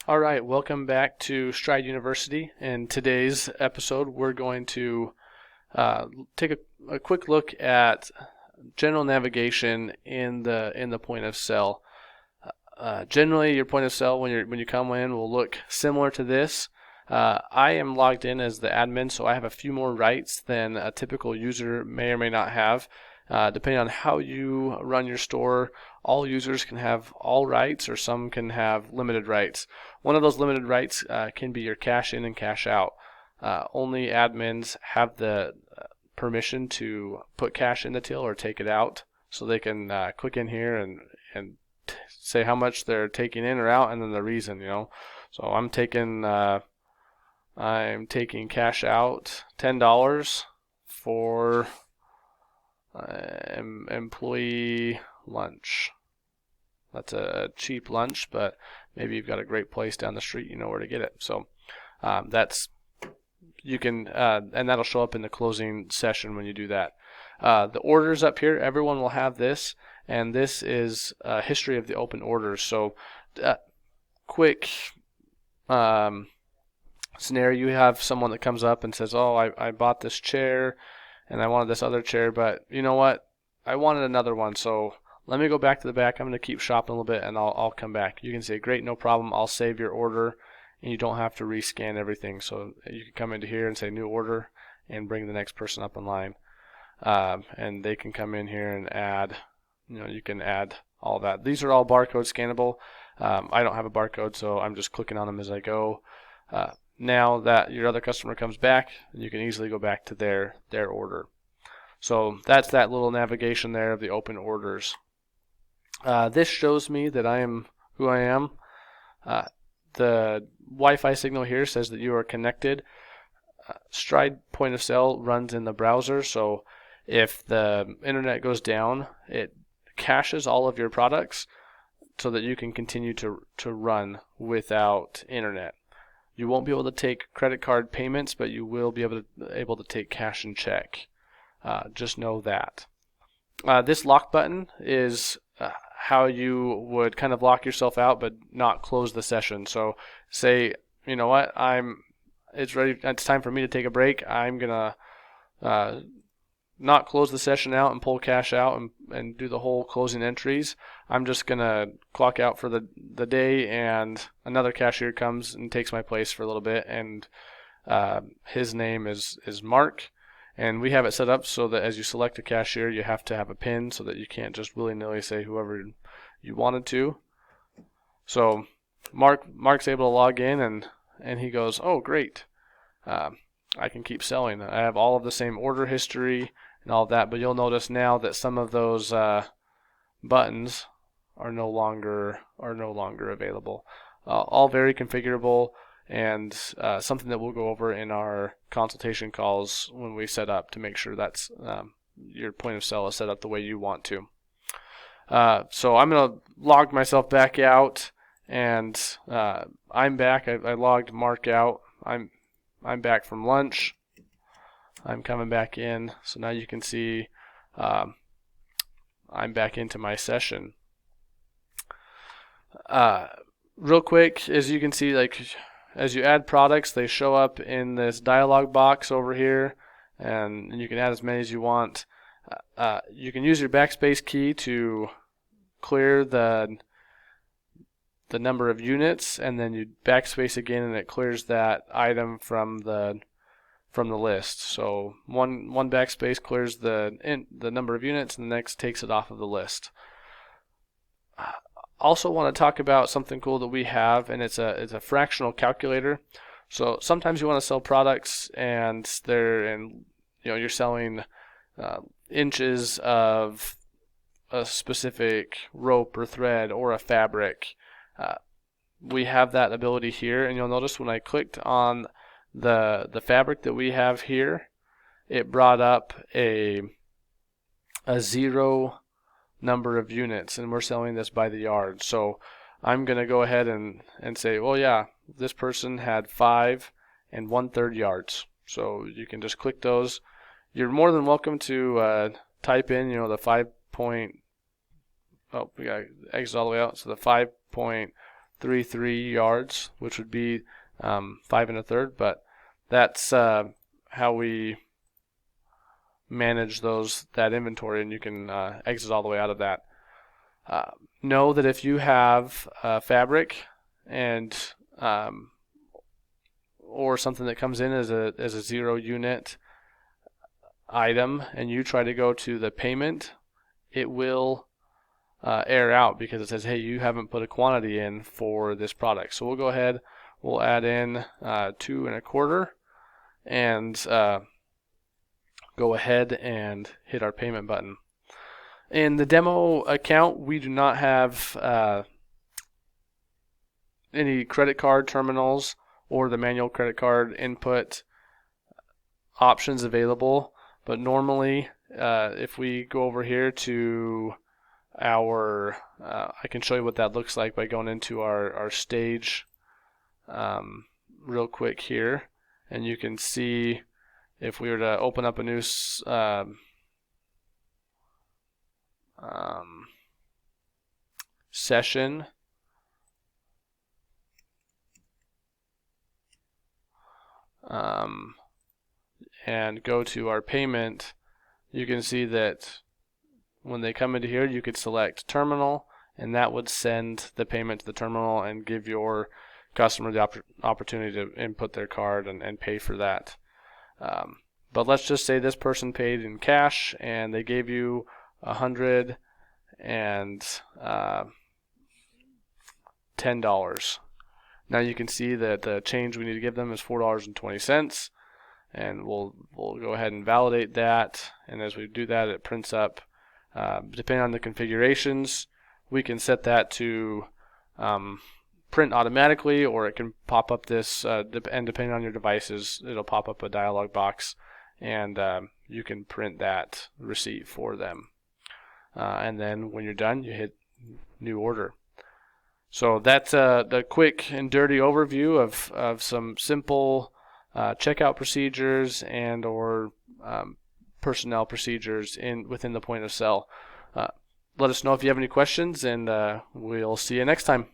All right, welcome back to Stride University. In today's episode, we're going to take a quick look at general navigation in the point of sale. Generally, your point of sale when you come in will look similar to this. I am logged in as the admin, so I have a few more rights than a typical user may or may not have. Depending on how you run your store, all users can have all rights, or some can have limited rights. One of those limited rights can be your cash in and cash out. Only admins have the permission to put cash in the till or take it out, so they can click in here and say how much they're taking in or out, and then the reason. So I'm taking cash out $10 for employee lunch. That's a cheap lunch, but maybe you've got a great place down the street, you know where to get it. So that's you can and that'll show up in the closing session when you do that. The orders up here, everyone will have this, and this is a history of the open orders. So quick scenario: you have someone that comes up and says, "Oh, I bought this chair and I wanted this other chair, but you know what? I wanted another one, so let me go back to the back. I'm going to keep shopping a little bit, and I'll come back." You can say, "Great, no problem. I'll save your order," and you don't have to rescan everything. So you can come into here and say "new order" and bring the next person up in line, and they can come in here and add. You can add all that. These are all barcode scannable. I don't have a barcode, so I'm just clicking on them as I go. Now that your other customer comes back, you can easily go back to their order. So that's that little navigation there of the open orders. This shows me that I am who I am. The Wi-Fi signal here says that you are connected. Stride point of sale runs in the browser, so if the internet goes down, it caches all of your products so that you can continue to run without internet. You won't be able to take credit card payments, but you will be able to take cash and check. Just know that. This lock button is how you would kind of lock yourself out but not close the session. So say, you know what, it's time for me to take a break. I'm gonna not close the session out and pull cash out and do the whole closing entries. I'm just gonna clock out for the day, and another cashier comes and takes my place for a little bit, and his name is Mark. And we have it set up so that as you select a cashier, you have to have a PIN so that you can't just willy-nilly say whoever you wanted to. So Mark's able to log in, and he goes, "Oh, great. I can keep selling. I have all of the same order history and all of that." But you'll notice now that some of those buttons are no longer available. All very configurable, and something that we'll go over in our consultation calls when we set up to make sure that's your point of sale is set up the way you want to. So I'm going to log myself back out, and I'm back. I logged Mark out. I'm back from lunch. I'm coming back in, so now you can see I'm back into my session. Real quick, as you can see, as you add products, they show up in this dialog box over here, and you can add as many as you want. You can use your backspace key to clear the number of units, and then you backspace again, and it clears that item from the list. So one backspace clears the number of units, and the next takes it off of the list. Also want to talk about something cool that we have, and it's a fractional calculator. So sometimes you want to sell products, and you're selling inches of a specific rope or thread or a fabric. We have that ability here, and you'll notice when I clicked on the fabric that we have here, it brought up a 0 number of units, and we're selling this by the yard. So I'm going to go ahead and say, well, yeah, this person had 5 1/3 yards. So you can just click those. You're more than welcome to type in, the 5 point. Oh, we got to exit all the way out. So the 5.3 33 yards, which would be 5 1/3. But that's how we manage that inventory, and you can exit all the way out of that. Know that if you have fabric and or something that comes in as a 0 unit item, and you try to go to the payment, it will error out because it says, hey, you haven't put a quantity in for this product. So we'll go ahead, we'll add in 2 1/4 and go ahead and hit our payment button. In the demo account, we do not have any credit card terminals or the manual credit card input options available, but normally if we go over here to our I can show you what that looks like by going into our stage real quick here, and you can see if we were to open up a new session, and go to our payment, you can see that when they come into here, you could select terminal, and that would send the payment to the terminal and give your customer the opportunity to input their card and pay for that. But let's just say this person paid in cash and they gave you $110. Now you can see that the change we need to give them is $4.20, and we'll go ahead and validate that. And as we do that, it prints up. Depending on the configurations, we can set that to print automatically, or it can pop up this, and depending on your devices, it'll pop up a dialog box, and you can print that receipt for them. And then when you're done, you hit new order. So that's the quick and dirty overview of some simple checkout procedures and or personnel procedures within the point of sale. Let us know if you have any questions, and we'll see you next time.